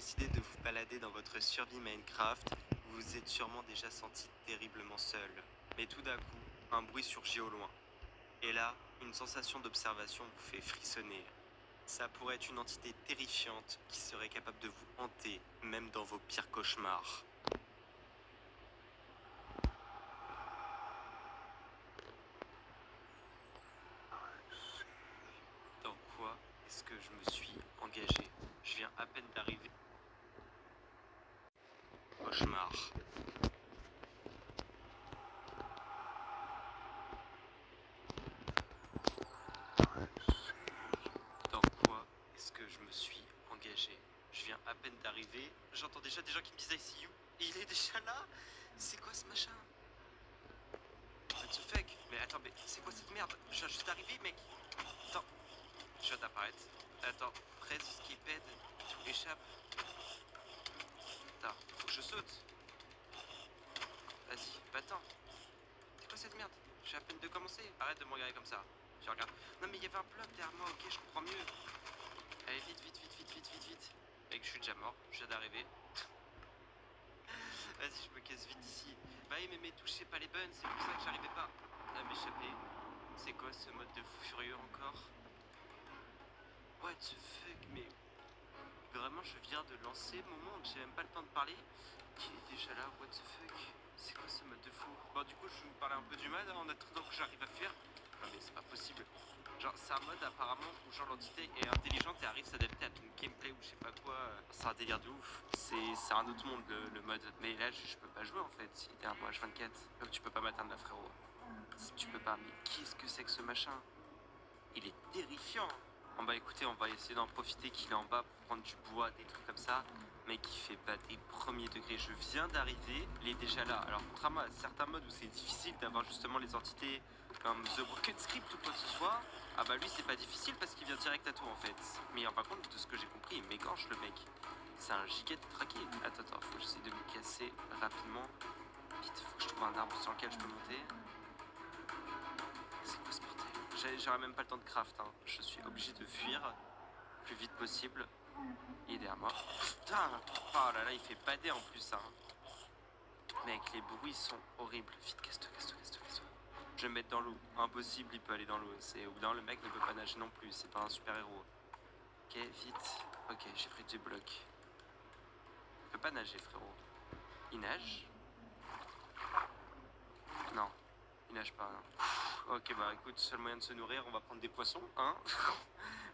décidez de vous balader dans votre survie Minecraft, vous vous êtes sûrement déjà senti terriblement seul. Mais tout d'un coup, un bruit surgit au loin. Et là, une sensation d'observation vous fait frissonner. Ça pourrait être une entité terrifiante qui serait capable de vous hanter, même dans vos pires cauchemars. Dans quoi est-ce que je me suis engagé? Je viens à peine d'arriver. Cauchemar. Dans quoi est-ce que je me suis engagé? Je viens à peine d'arriver, j'entends déjà des gens qui me disent I see you. Et il est déjà là? C'est quoi ce machin? What the fuck? Mais attends, mais c'est quoi cette merde? Je viens juste d'arriver, mec. Attends, je viens d'apparaître. Attends, presse skiphead, tout échappe. Attends, faut que je saute. Vas-y, va-t'en. C'est quoi cette merde? J'ai à peine de commencer. Arrête de me regarder comme ça. Je regarde. Non mais il y avait un bloc derrière moi, ok, je comprends mieux. Allez, vite, vite, vite, vite, vite, vite, vite. Mec, je suis déjà mort, je viens d'arriver. Vas-y, je me casse vite d'ici. Bah oui, mais mes touches, c'est pas les bonnes, c'est pour ça que j'arrivais pas à m'échapper. C'est quoi ce mode de fou furieux encore? What the fuck, mais vraiment, je viens de lancer mon monde, j'ai même pas le temps de parler. Qui est déjà là? What the fuck? C'est quoi ce mode de fou? Bon, du coup, je vais vous parler un peu du mode en attendant que j'arrive à fuir. Non, mais c'est pas possible. Genre, c'est un mode apparemment où genre l'entité est intelligente et arrive à s'adapter à ton gameplay ou je sais pas quoi. C'est un délire de ouf. C'est un autre monde le mode. Mais là, je peux pas jouer en fait. Il est un mois H24. Donc tu peux pas m'atteindre là, frérot. Tu peux pas. Mais qu'est-ce que c'est que ce machin? Il est terrifiant. Bon bah écoutez, on va essayer d'en profiter qu'il est en bas pour prendre du bois, des trucs comme ça. Mais qui fait pas des premiers degrés. Je viens d'arriver, il est déjà là. Alors contrairement à certains modes où c'est difficile d'avoir justement les entités comme The Broken Script ou quoi que ce soit, ah bah lui c'est pas difficile parce qu'il vient direct à toi en fait. Mais par contre de ce que j'ai compris, il m'égorge le mec. C'est un giga de traqué. Attends, faut que j'essaie de me casser rapidement. Vite, faut que je trouve un arbre sur lequel je peux monter. C'est quoi ce bordel? J'aurais même pas le temps de craft, hein. Je suis obligé de fuir le plus vite possible. Il est derrière moi. Putain! Oh là là, il fait bader en plus, hein. Mec, les bruits sont horribles. Vite, casse-toi, casse-toi, casse-toi, casse-toi. Je vais me mettre dans l'eau. Impossible, il peut aller dans l'eau. C'est ou non, le mec ne peut pas nager non plus. C'est pas un super héros. Ok, vite. Ok, j'ai pris 2 blocs. Il peut pas nager, frérot. Il nage? Non, il nage pas. Non. Ok, bah écoute, seul moyen de se nourrir, on va prendre des poissons, hein.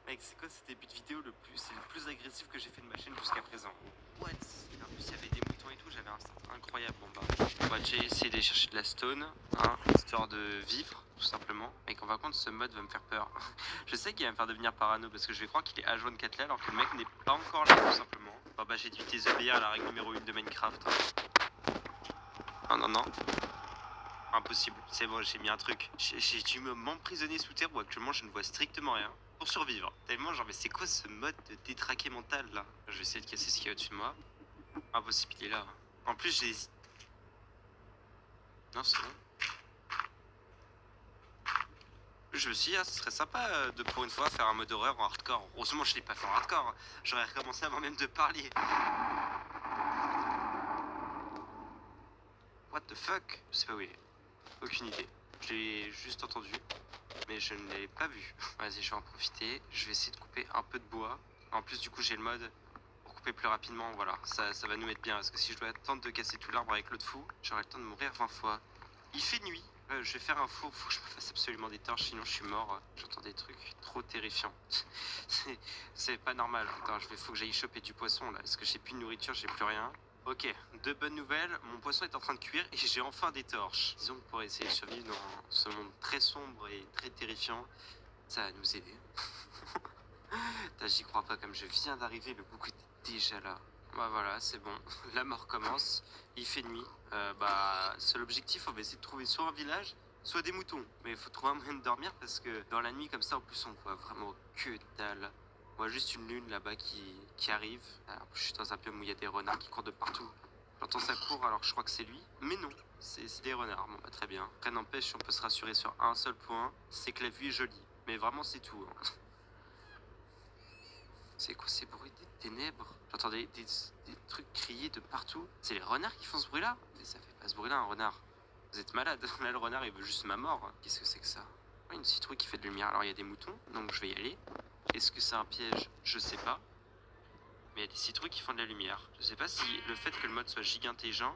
Mec, c'est quoi cet début de vidéo c'est le plus agressif que j'ai fait de ma chaîne jusqu'à présent. What? En plus, il y avait des moutons et tout, j'avais un start incroyable. Bon bah, on va déjà essayer d'aller chercher de la stone, hein, histoire de vivre, tout simplement. Mec, par contre, ce mode va me faire peur. Je sais qu'il va me faire devenir parano parce que je vais croire qu'il est H24 là alors que le mec n'est pas encore là, tout simplement. Bon bah, j'ai dû désobéir à la règle numéro 1 de Minecraft. Hein. Non, non, non. Impossible, c'est bon, j'ai mis un truc. J'ai dû m'emprisonner sous terre où actuellement je ne vois strictement rien pour survivre. Tellement genre, mais c'est quoi ce mode de détraqué mental là? Je vais essayer de casser ce qu'il y a au-dessus de moi. Impossible, il est là. En plus, j'ai. Non, c'est bon. Je me suis dit, ah, ce serait sympa de pour une fois faire un mode horreur en hardcore. Heureusement, je l'ai pas fait en hardcore. J'aurais recommencé avant même de parler. What the fuck? Je sais pas où il est. Aucune idée. Je l'ai juste entendu, mais je ne l'ai pas vu. Vas-y, je vais en profiter. Je vais essayer de couper un peu de bois. En plus, du coup, j'ai le mode pour couper plus rapidement. Voilà, ça va nous mettre bien. Parce que si je dois attendre de casser tout l'arbre avec l'autre fou, j'aurai le temps de mourir 20 fois. Il fait nuit. Je vais faire un four. Faut que je me fasse absolument des torches, sinon je suis mort. J'entends des trucs trop terrifiants. C'est pas normal. Attends, faut que j'aille choper du poisson là. Parce que j'ai plus de nourriture, j'ai plus rien. Ok, deux bonnes nouvelles, mon poisson est en train de cuire et j'ai enfin des torches. Disons que pour essayer de survivre dans ce monde très sombre et très terrifiant, ça va nous aider. J'y crois pas, comme je viens d'arriver, le bouc est déjà là. Bah voilà, c'est bon, la mort commence, il fait nuit. Seul objectif, on va essayer de trouver soit un village, soit des moutons. Mais il faut trouver un moyen de dormir parce que dans la nuit comme ça, en plus on voit vraiment que dalle. On voit juste une lune là-bas qui arrive. Alors, je suis dans un biome où il y a des renards qui courent de partout. J'entends ça court, alors je crois que c'est lui. Mais non, c'est des renards. Bon bah très bien. Après n'empêche, on peut se rassurer sur un seul point, c'est que la vue est jolie. Mais vraiment c'est tout. Hein. C'est quoi ces bruits des ténèbres? J'entendais des trucs crier de partout. C'est les renards qui font ce bruit-là? Mais ça fait pas ce bruit-là, un renard. Vous êtes malade. Là, le renard, il veut juste ma mort. Qu'est-ce que c'est que ça? Une citrouille qui fait de lumière. Alors, il y a des moutons, donc je vais y aller. Est-ce que c'est un piège? Je sais pas. Mais il y a des citrouilles qui font de la lumière. Je sais pas si le fait que le mode soit giga intelligent,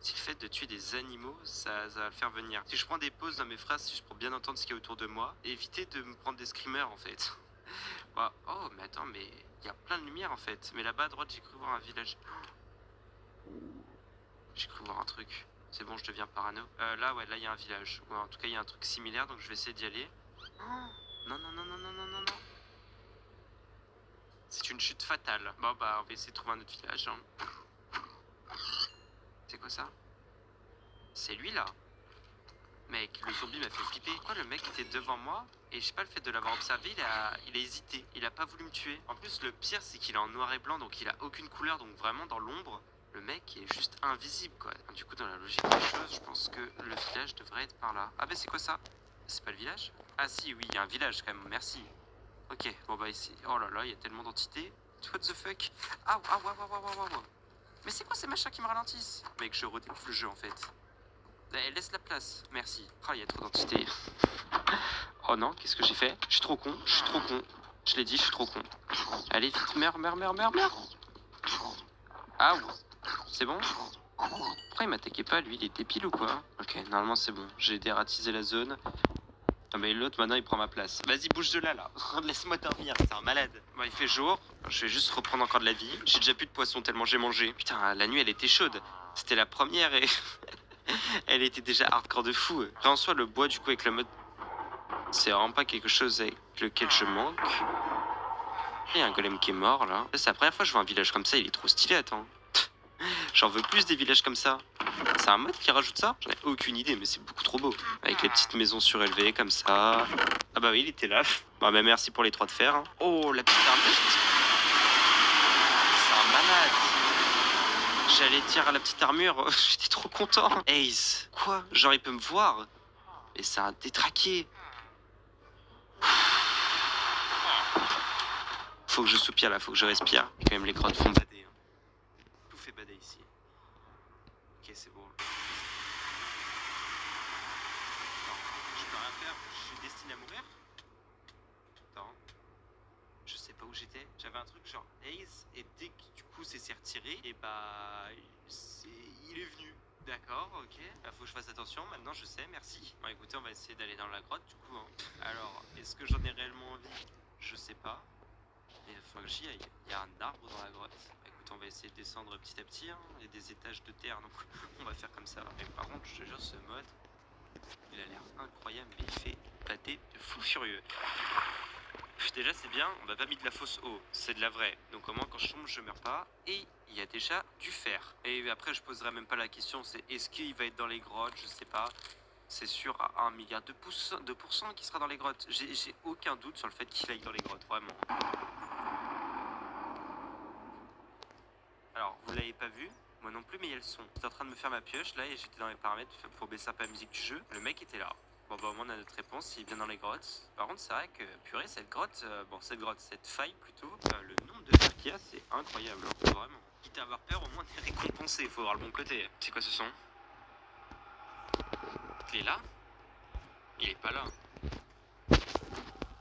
si le fait de tuer des animaux, ça va le faire venir. Si je prends des pauses dans mes phrases, juste pour bien entendre ce qu'il y a autour de moi, et éviter de me prendre des screamers en fait. Bah, oh, mais attends, mais il y a plein de lumière en fait. Mais là-bas à droite, j'ai cru voir un village. J'ai cru voir un truc. C'est bon, je deviens parano. Là, ouais, là, il y a un village. Ouais, en tout cas, il y a un truc similaire, donc je vais essayer d'y aller. Oh, non, non, non, non, non, non, non, non. C'est une chute fatale. Bon, bah, on va essayer de trouver un autre village. Hein. C'est quoi ça? C'est lui, là. Mec, le zombie m'a fait flipper. Pourquoi le mec était devant moi? Et je sais pas, le fait de l'avoir observé, il a hésité. Il a pas voulu me tuer. En plus, le pire, c'est qu'il est en noir et blanc, donc il a aucune couleur, donc vraiment dans l'ombre. Le mec est juste invisible, quoi. Du coup, dans la logique des choses, je pense que le village devrait être par là. Ah, bah, c'est quoi ça? C'est pas le village? Ah, si, oui, il y a un village quand même, merci. Ok, bon, bah, ici. Oh là là, il y a tellement d'entités. What the fuck? Ah, ah, ouais, ouais, ouais, ouais, ouais. Mais c'est quoi ces machins qui me ralentissent? Mec, je redécouvre le jeu en fait. Laisse la place, merci. Oh, il y a trop d'entités. Oh non, qu'est-ce que j'ai fait? Je suis trop con, je suis trop con. Je l'ai dit, je suis trop con. Allez, vite, meurs, meurs, meurs, meurs, meurs. Ah, c'est bon? Pourquoi il m'attaquait pas, lui? Il est débile ou quoi? Ok, normalement c'est bon. J'ai dératisé la zone. Ah mais l'autre maintenant il prend ma place. Vas-y, bouge de là, là. Laisse-moi dormir, c'est un malade. Bon, il fait jour. Je vais juste reprendre encore de la vie. J'ai déjà plus de poisson tellement j'ai mangé. Putain, la nuit elle était chaude. C'était la première et... elle était déjà hardcore de fou. Après, en soi, le bois, du coup, avec le mode, c'est vraiment pas quelque chose avec lequel je manque. Il y a un golem qui est mort, là. C'est la première fois que je vois un village comme ça, il est trop stylé, attends. J'en veux plus des villages comme ça. C'est un mode qui rajoute ça? J'en ai aucune idée, mais c'est beaucoup trop beau. Avec les petites maisons surélevées, comme ça. Ah bah oui, il était là. Bon, bah merci pour les 3 de fer. Hein. Oh, la petite arme. C'est un malade. J'allais dire à la petite armure, j'étais trop content. Ace, quoi? Genre il peut me voir? Et c'est un détraqué. Faut que je soupire là, faut que je respire. Quand même les grottes font bader. Hein. Tout fait bader ici. Ok, c'est bon. Non, je peux rien faire, je suis destiné à mourir. Attends. Je sais pas où j'étais. J'avais un truc genre Ace, et dès que du coup c'est s'est retiré, et bah il est venu. D'accord, ok. Bah, faut que je fasse attention, maintenant je sais, merci. Bon écoutez, on va essayer d'aller dans la grotte du coup. Hein. Alors, est-ce que j'en ai réellement envie? Je sais pas. Mais il faut que j'y aille. Il y a un arbre dans la grotte. Bah, écoute, on va essayer de descendre petit à petit. Hein. Il y a des étages de terre, donc on va faire comme ça. Mais par contre, je te jure, ce mode, il a l'air incroyable, mais il fait pâter de fou furieux. Déjà c'est bien, on m'a pas mis de la fausse eau, c'est de la vraie. Donc au moins quand je tombe je meurs pas. Et il y a déjà du fer. Et après je poserai même pas la question, c'est est-ce qu'il va être dans les grottes, je sais pas. C'est sûr à 1 milliard de pourcents qu'il sera dans les grottes. J'ai aucun doute sur le fait qu'il aille dans les grottes, vraiment. Alors vous l'avez pas vu, moi non plus, mais il y a le son. J'étais en train de me faire ma pioche là et j'étais dans les paramètres pour baisser un peu la musique du jeu. Le mec était là. Bon bah au moins on a notre réponse, il est bien dans les grottes. Par contre c'est vrai que purée cette grotte, cette faille plutôt, le nombre de fer qu'il y a c'est incroyable, hein, vraiment. Quitte à avoir peur au moins t'es récompensé, faut voir le bon côté. C'est quoi ce son? Il est là? Il est pas là.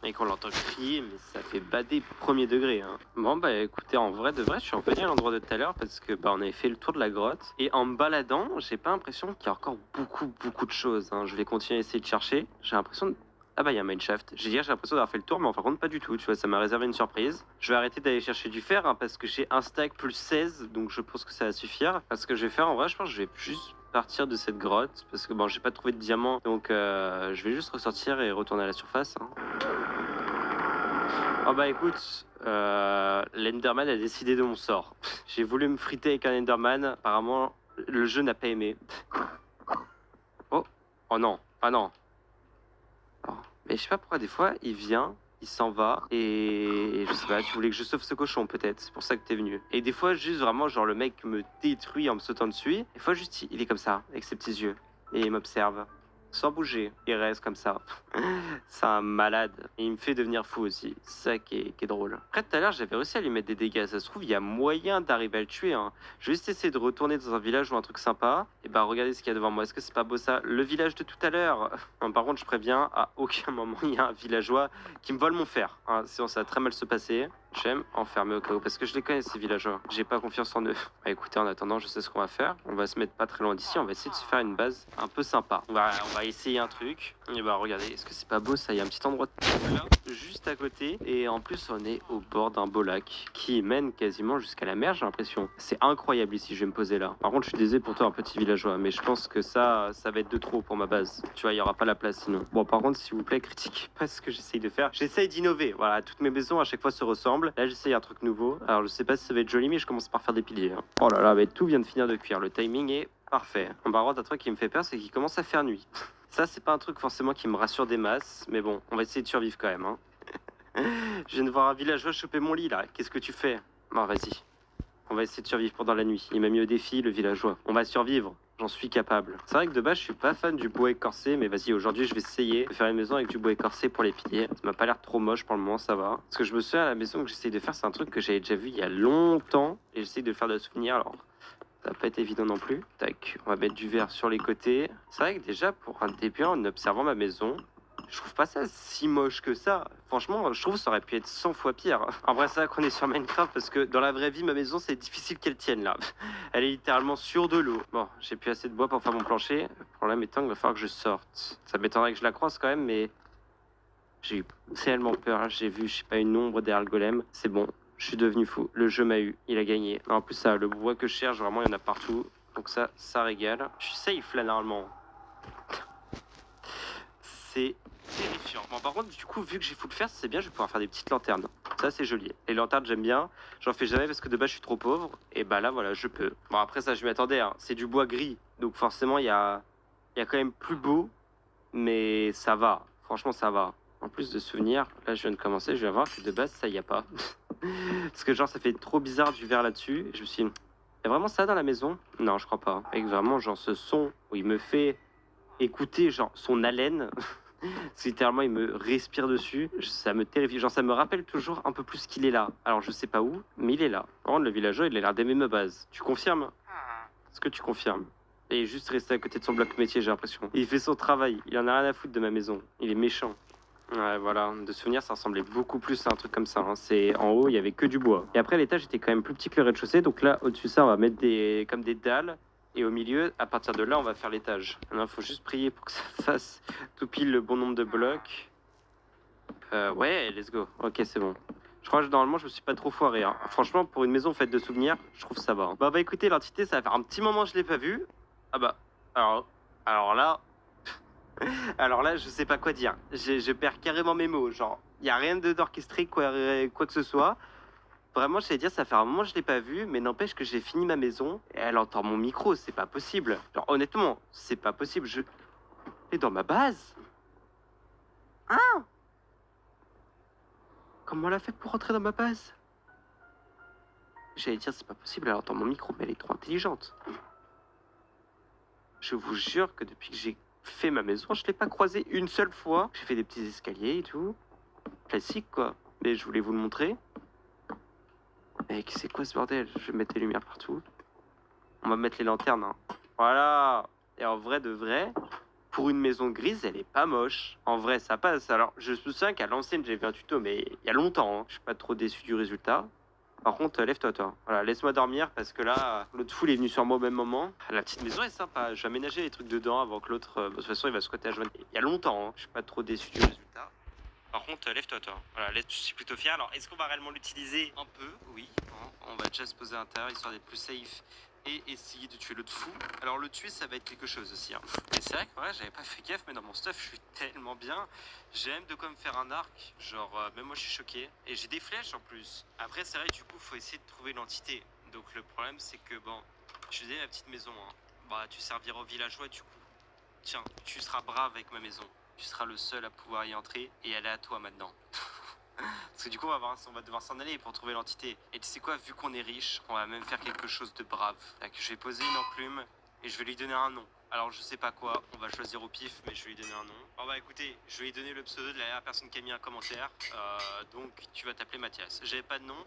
Mec on l'entend crier mais ça fait bader premier degré hein. Bon bah écoutez en vrai de vrai je suis revenu à l'endroit de tout à l'heure parce que bah on avait fait le tour de la grotte et en me baladant j'ai pas l'impression qu'il y a encore beaucoup de choses hein. Je vais continuer à essayer de chercher. J'ai l'impression de... Ah bah il y a un mineshaft. J'ai l'impression d'avoir fait le tour mais en fin de compte pas du tout tu vois ça m'a réservé une surprise. Je vais arrêter d'aller chercher du fer hein, parce que j'ai un stack plus 16 donc je pense que ça va suffire. Parce que je vais faire en vrai je pense que je vais juste partir de cette grotte parce que bon j'ai pas trouvé de diamant donc je vais juste ressortir et retourner à la surface hein. Oh bah écoute, l'Enderman a décidé de mon sort. J'ai voulu me friter avec un Enderman, apparemment le jeu n'a pas aimé. Oh, oh non, ah non. Oh. Mais je sais pas pourquoi des fois il vient, il s'en va et je sais pas, tu voulais que je sauve ce cochon peut-être, c'est pour ça que t'es venu. Et des fois juste vraiment genre le mec me détruit en me sautant dessus, des fois juste il est comme ça, avec ses petits yeux, et il m'observe. sans bouger. Il reste comme ça. C'est un malade. Et il me fait devenir fou aussi. C'est ça qui est drôle. Après, tout à l'heure, j'avais réussi à lui mettre des dégâts. Ça se trouve, il y a moyen d'arriver à le tuer, hein. Je vais juste essayer de retourner dans un village ou un truc sympa. Et bah, regardez ce qu'il y a devant moi. Est-ce que c'est pas beau ça? Le village de tout à l'heure. Bon, par contre, je préviens, à aucun moment, il y a un villageois qui me vole mon fer, hein. Sinon, ça va très mal se passer. J'aime enfermer au cas où. Parce que je les connais, ces villageois. J'ai pas confiance en eux. Bah, écoutez, en attendant, je sais ce qu'on va faire. On va se mettre pas très loin d'ici. On va essayer de se faire une base un peu sympa. On va essayer un truc. Et bah, regardez, est-ce que c'est pas beau ça? Il y a un petit endroit là, juste à côté. Et en plus, on est au bord d'un beau lac qui mène quasiment jusqu'à la mer, j'ai l'impression. C'est incroyable ici, je vais me poser là. Par contre, je suis désolé pour toi, un petit villageois. Mais je pense que ça va être de trop pour ma base. Tu vois, il y aura pas la place sinon. Bon, par contre, s'il vous plaît, critiquez pas ce que j'essaye de faire. J'essaye d'innover. Voilà, toutes mes maisons à chaque fois se ressemblent. Là, j'essaye un truc nouveau. Alors, je sais pas si ça va être joli, mais je commence par faire des piliers, hein. Oh là là, mais tout vient de finir de cuire. Le timing est parfait. En par contre, un truc qui me fait peur, c'est qu'il commence à faire nuit. Ça, c'est pas un truc forcément qui me rassure des masses, mais bon, on va essayer de survivre quand même, hein. Je viens de voir un villageois choper mon lit là. Qu'est-ce que tu fais? Bon, vas-y. On va essayer de survivre pendant la nuit. Il m'a mis au défi, le villageois. On va survivre. J'en suis capable. C'est vrai que de base, je suis pas fan du bois écorcé, mais vas-y, aujourd'hui, je vais essayer de faire une maison avec du bois écorcé pour les piliers. Ça m'a pas l'air trop moche pour le moment, ça va. Parce que je me souviens, à la maison que j'essaye de faire, c'est un truc que j'avais déjà vu il y a longtemps, et j'essaye de le faire de souvenir, alors ça va pas être évident non plus. Tac, on va mettre du verre sur les côtés. C'est vrai que déjà, pour un début, en observant ma maison, je trouve pas ça si moche que ça. Franchement, je trouve que ça aurait pu être 100 fois pire. En vrai, c'est vrai qu'on est sur Minecraft parce que dans la vraie vie, ma maison, c'est difficile qu'elle tienne là. Elle est littéralement sur de l'eau. Bon, j'ai plus assez de bois pour faire mon plancher. Le problème étant qu'il va falloir que je sorte. Ça m'étonnerait que je la croise quand même, mais j'ai eu tellement peur. J'ai vu, je sais pas, une ombre derrière le golem. C'est bon, je suis devenu fou. Le jeu m'a eu. Il a gagné. En plus, ça, le bois que je cherche, vraiment, il y en a partout. Donc ça régale. Je suis safe là, normalement. C'est terrifiant. Bon, par contre, du coup, vu que j'ai full fer, c'est bien, je vais pouvoir faire des petites lanternes. Ça, c'est joli. Les lanternes, j'aime bien. J'en fais jamais parce que de base, je suis trop pauvre. Et bah là, voilà, je peux. Bon, après ça, je m'y attendais, hein. C'est du bois gris. Donc forcément, il y a quand même plus beau. Mais ça va. Franchement, ça va. En plus de souvenirs, là, je viens de commencer. Je viens voir que de base, ça y a pas. Parce que genre, ça fait trop bizarre du verre là-dessus. Et je me suis dit, y a vraiment ça dans la maison? Non, je crois pas. Avec vraiment, genre, ce son où il me fait écouter, genre, son haleine. Littéralement, il me respire dessus. Ça me terrifie. Genre, ça me rappelle toujours un peu plus qu'il est là. Alors, je sais pas où, mais il est là. Par contre, le villageois, il a l'air d'aimer ma base. Tu confirmes? Est-ce que tu confirmes? Et il est juste resté à côté de son bloc métier, j'ai l'impression. Il fait son travail. Il en a rien à foutre de ma maison. Il est méchant. Ouais, voilà. De souvenir, ça ressemblait beaucoup plus à un truc comme ça, hein. C'est en haut, il y avait que du bois. Et après, l'étage était quand même plus petit que le rez-de-chaussée. Donc là, au-dessus de ça, on va mettre comme des dalles. Et au milieu, à partir de là, on va faire l'étage. Il faut juste prier pour que ça fasse tout pile le bon nombre de blocs. Ouais, let's go. Ok, c'est bon. Je crois que normalement, je me suis pas trop foiré, hein. Franchement, pour une maison faite de souvenirs, je trouve ça va, hein. Bah écoutez, l'entité, ça va faire un petit moment que je l'ai pas vue. Ah bah, alors, alors là, alors là, je sais pas quoi dire. Je perds carrément mes mots. Genre, il y a rien d'orchestré, quoi que ce soit. Vraiment, je vais dire, ça fait un moment que je l'ai pas vue, mais n'empêche que j'ai fini ma maison et elle entend mon micro, c'est pas possible. Genre, honnêtement, c'est pas possible. Je est dans ma base. Hein? Comment elle a fait pour rentrer dans ma base? J'allais dire, c'est pas possible, elle entend mon micro, mais elle est trop intelligente. Je vous jure que depuis que j'ai fait ma maison, je l'ai pas croisée une seule fois. J'ai fait des petits escaliers et tout. Classique, quoi. Mais je voulais vous le montrer. Mec, c'est quoi ce bordel? Je vais mettre les lumières partout. On va mettre les lanternes, hein. Voilà. Et en vrai de vrai, pour une maison grise, elle est pas moche. En vrai, ça passe. Alors, je me souviens qu'à l'ancienne, j'ai vu un tuto, mais il y a longtemps, hein. Je suis pas trop déçu du résultat. Par contre, lève-toi, toi. Voilà, laisse-moi dormir parce que là, l'autre foule est venu sur moi au même moment. La petite maison est sympa. Je vais aménager les trucs dedans avant que l'autre. De toute façon, il va squatter à joindre. Il y a longtemps, hein. Je suis pas trop déçu du résultat. Par contre, lève-toi, toi. Voilà, je suis plutôt fier. Alors, est-ce qu'on va réellement l'utiliser? Un peu, oui, hein. On va déjà se poser à l'intérieur histoire d'être plus safe et essayer de tuer l'autre fou. Alors, le tuer, ça va être quelque chose aussi, hein. Et c'est vrai que ouais, j'avais pas fait gaffe, mais dans mon stuff, je suis tellement bien. J'ai même de quoi me faire un arc. Genre, même moi, je suis choqué. Et j'ai des flèches en plus. Après, c'est vrai, du coup, faut essayer de trouver l'entité. Donc, le problème, c'est que bon, je faisais ma petite maison, hein. Bah, tu serviras aux villageois, du coup. Tiens, tu seras brave avec ma maison. Tu seras le seul à pouvoir y entrer et elle est à toi maintenant. Parce que du coup, on va devoir s'en aller pour trouver l'entité. Et tu sais quoi, vu qu'on est riche, on va même faire quelque chose de brave. Donc, je vais poser une enclume et je vais lui donner un nom. Alors je sais pas quoi, on va choisir au pif, mais je vais lui donner un nom. Oh bah écoutez, je vais lui donner le pseudo de la dernière personne qui a mis un commentaire. Donc tu vas t'appeler Mathias. J'avais pas de nom,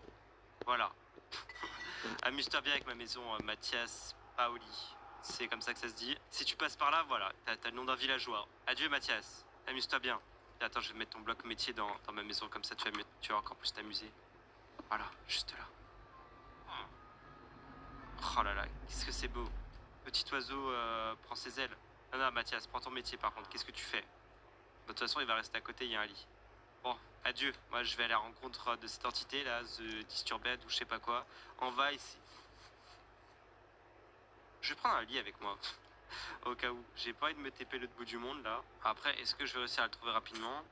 voilà. Amuse-toi bien avec ma maison, Mathias Paoli. C'est comme ça que ça se dit. Si tu passes par là, voilà, t'as le nom d'un villageois. Adieu Mathias, amuse-toi bien. Attends, je vais mettre ton bloc métier dans ma maison, comme ça tu vas encore plus t'amuser. Voilà, juste là. Oh là là, qu'est-ce que c'est beau. Petit oiseau prend ses ailes. Non, non, Mathias, prends ton métier par contre, qu'est-ce que tu fais? De toute façon, il va rester à côté, il y a un lit. Bon, adieu. Moi, je vais à la rencontre de cette entité là, The Disturbed ou je sais pas quoi. On va ici. Je vais prendre un lit avec moi. Au cas où. J'ai pas envie de me taper l'autre bout du monde là. Après, est-ce que je vais réussir à le trouver rapidement?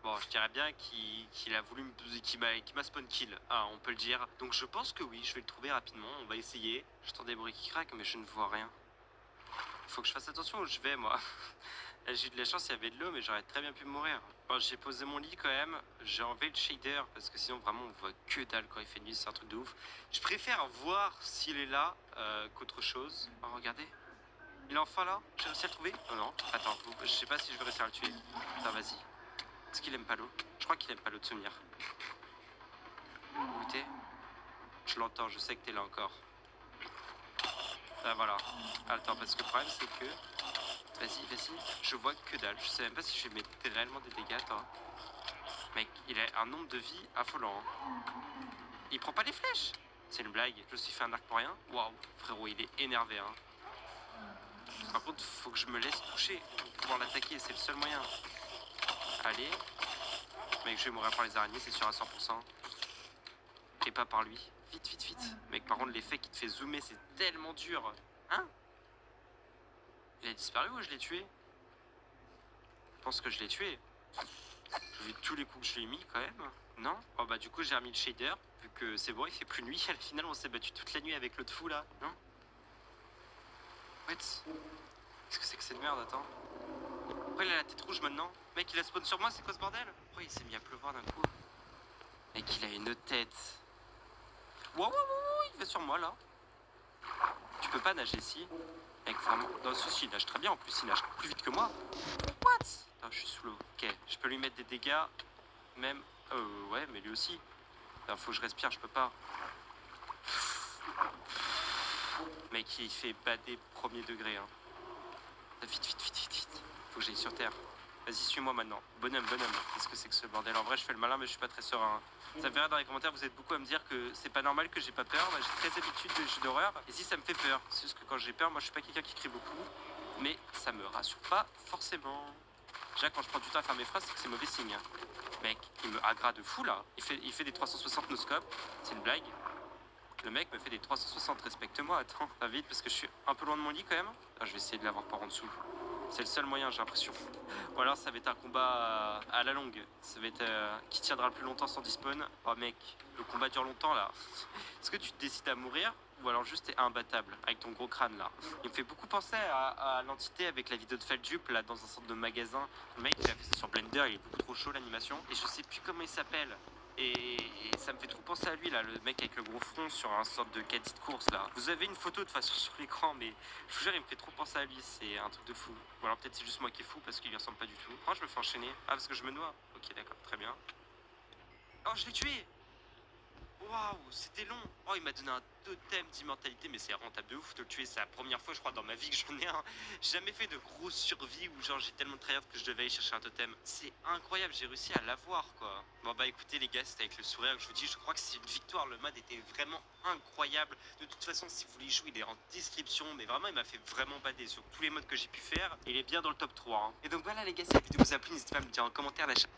Bon, je dirais bien qu'il a voulu qu'il m'a spawn kill. Ah, on peut le dire. Donc je pense que oui, je vais le trouver rapidement. On va essayer. J'entends des bruits qui craquent, mais je ne vois rien. Faut que je fasse attention où je vais, moi. Là, j'ai eu de la chance, il y avait de l'eau, mais j'aurais très bien pu mourir. Bon, j'ai posé mon lit quand même. J'ai enlevé le shader parce que sinon, vraiment, on voit que dalle quand il fait nuit. C'est un truc de ouf. Je préfère voir s'il est là qu'autre chose. Oh, regardez. Il est enfin là. J'ai réussi à le trouver. Oh non. Attends, je sais pas si je vais réussir à le tuer. Attends, vas-y. Est-ce qu'il aime pas l'eau? Je crois qu'il aime pas l'eau de souvenir. Où t'es? Je l'entends, je sais que t'es là encore. Ah voilà. Attends, parce que le problème c'est que... Vas-y, vas-y. Je vois que dalle. Je sais même pas si je vais mettre réellement des dégâts, attends. Mec, il a un nombre de vie affolant. Hein. Il prend pas les flèches. C'est une blague. Je me suis fait un arc pour rien. Waouh, frérot, il est énervé. Hein. Par contre, faut que je me laisse toucher pour pouvoir l'attaquer. C'est le seul moyen. Allez. Mec, je vais mourir par les araignées, c'est sûr à 100%. Et pas par lui. Vite, vite, vite. Mec, par contre, l'effet qui te fait zoomer, c'est tellement dur. Hein? Il a disparu ou je l'ai tué? Je pense que je l'ai tué. Vu tous les coups que je lui ai mis quand même. Non? Oh bah du coup j'ai remis le shader. Vu que c'est bon, il fait plus nuit. À la finale, on s'est battu toute la nuit avec l'autre fou là. Non? What? Qu'est-ce que c'est que cette merde? Attends. Pourquoi il a la tête rouge maintenant? Mec, il a spawn sur moi, c'est quoi ce bordel? Pourquoi il s'est mis à pleuvoir d'un coup? Mec, il a une tête. Wow, wow, wow, il va sur moi là. Tu peux pas nager ici. Mec, vraiment. Non, ceci, il nage très bien en plus, il nage plus vite que moi. What? Attends, je suis sous l'eau. Ok, je peux lui mettre des dégâts. Même. Ouais, mais lui aussi. Attends, faut que je respire, je peux pas. Mec, il fait bader premier degré. Hein. Vite, vite, vite, vite, vite. Faut que j'aille sur terre. Vas-y, suis-moi maintenant. Bonhomme, bonhomme. Qu'est-ce que c'est que ce bordel? En vrai, je fais le malin, mais je suis pas très serein. Ça me fait rire dans les commentaires, vous êtes beaucoup à me dire que c'est pas normal que j'ai pas peur. Moi, j'ai très habitude de jeux d'horreur. Et si ça me fait peur, c'est juste que quand j'ai peur, moi, je suis pas quelqu'un qui crie beaucoup. Mais ça me rassure pas forcément. Déjà, quand je prends du temps à faire mes phrases, c'est que c'est mauvais signe. Mec, il me agra de fou là. Il fait des 360 no scope. C'est une blague. Le mec me fait des 360, respecte-moi, attends, va vite parce que je suis un peu loin de mon lit quand même. Ah, je vais essayer de l'avoir par en dessous. C'est le seul moyen, j'ai l'impression. Ou alors ça va être un combat à la longue. Ça va être qui tiendra le plus longtemps sans despawn. Oh mec, le combat dure longtemps là. Est-ce que tu te décides à mourir ou alors juste t'es imbattable avec ton gros crâne là? Il me fait beaucoup penser à l'entité avec la vidéo de Feldup là dans un centre de magasin. Le mec il a fait ça sur Blender, il est beaucoup trop chaud l'animation. Et je sais plus comment il s'appelle. Et ça me fait trop penser à lui là, le mec avec le gros front sur un sorte de caddie de course là. Vous avez une photo de façon sur l'écran, mais je vous jure, il me fait trop penser à lui, c'est un truc de fou. Ou alors peut-être c'est juste moi qui est fou parce qu'il lui ressemble pas du tout. Oh, je me fais enchaîner. Ah, parce que je me noie. Ok, d'accord, très bien. Oh, je l'ai tué! Waouh, c'était long. Oh, il m'a donné un totem d'immortalité, mais c'est rentable de ouf de le tuer. C'est la première fois, je crois, dans ma vie que j'en ai un. J'ai jamais fait de grosse survie où genre j'ai tellement de tryhard que je devais aller chercher un totem. C'est incroyable, j'ai réussi à l'avoir quoi. Bon bah écoutez les gars, c'était avec le sourire que je vous dis, je crois que c'est une victoire. Le mode était vraiment incroyable. De toute façon, si vous voulez y jouer, il est en description, mais vraiment il m'a fait vraiment bader sur tous les modes que j'ai pu faire. Il est bien dans le top 3. Hein. Et donc voilà les gars, si la vidéo vous a plu, n'hésitez pas à me dire en commentaire la chaîne.